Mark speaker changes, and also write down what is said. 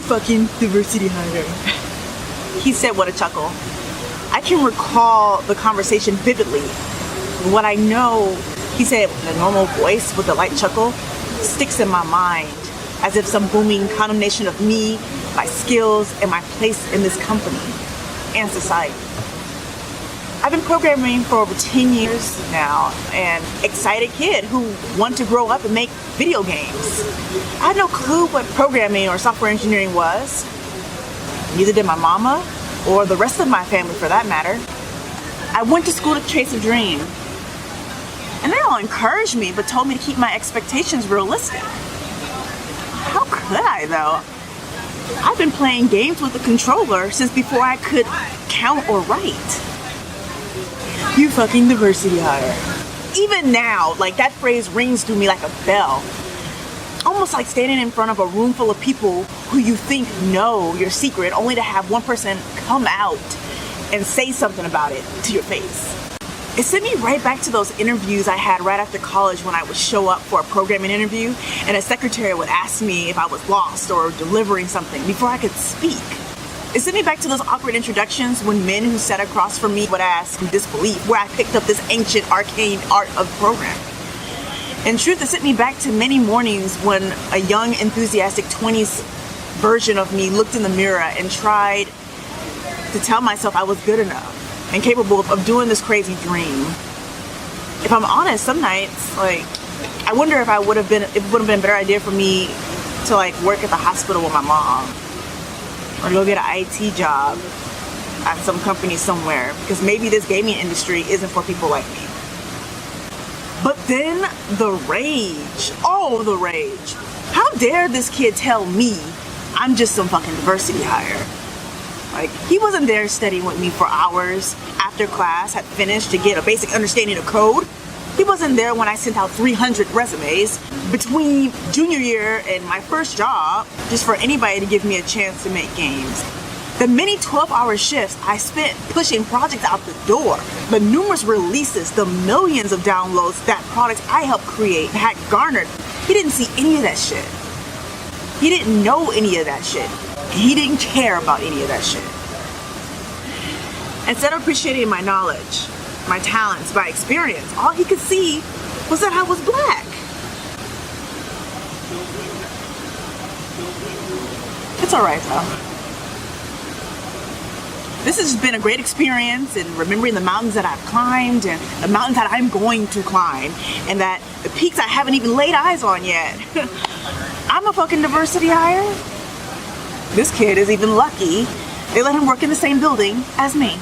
Speaker 1: fucking diversity hire. He said with a chuckle. I can recall the conversation vividly. What I know, he said with a normal voice with a light chuckle, sticks in my mind as if some booming condemnation of me, my skills, and my place in this company and society. I've been programming for over 10 years now, an excited kid who wanted to grow up and make video games. I had no clue what programming or software engineering was. Neither did my mama, or the rest of my family for that matter. I went to school to chase a dream. And they all encouraged me, but told me to keep my expectations realistic. How could I, though? I've been playing games with a controller since before I could count or write. You fucking diversity hire. Even now, like, that phrase rings through me like a bell. Almost like standing in front of a room full of people who you think know your secret, only to have one person come out and say something about it to your face. It sent me right back to those interviews I had right after college when I would show up for a programming interview and a secretary would ask me if I was lost or delivering something before I could speak. It sent me back to those awkward introductions when men who sat across from me would ask in disbelief where I picked up this ancient arcane art of programming. In truth, it sent me back to many mornings when a young, enthusiastic 20s version of me looked in the mirror and tried to tell myself I was good enough and capable of doing this crazy dream. If I'm honest, some nights, like, I wonder if it would have been a better idea for me to, like, work at the hospital with my mom or go get an IT job at some company somewhere, because maybe this gaming industry isn't for people like me. But then the rage, oh, the rage. How dare this kid tell me I'm just some fucking diversity hire? Like, he wasn't there studying with me for hours after class had finished to get a basic understanding of code. He wasn't there when I sent out 300 resumes between junior year and my first job just for anybody to give me a chance to make games. The many 12-hour shifts I spent pushing projects out the door, the numerous releases, the millions of downloads that products I helped create had garnered, he didn't see any of that shit. He didn't know any of that shit. He didn't care about any of that shit. Instead of appreciating my knowledge, my talents, my experience, all he could see was that I was black. It's alright though. This has been a great experience in remembering the mountains that I've climbed and the mountains that I'm going to climb and that the peaks I haven't even laid eyes on yet. I'm a fucking diversity hire. This kid is even lucky they let him work in the same building as me.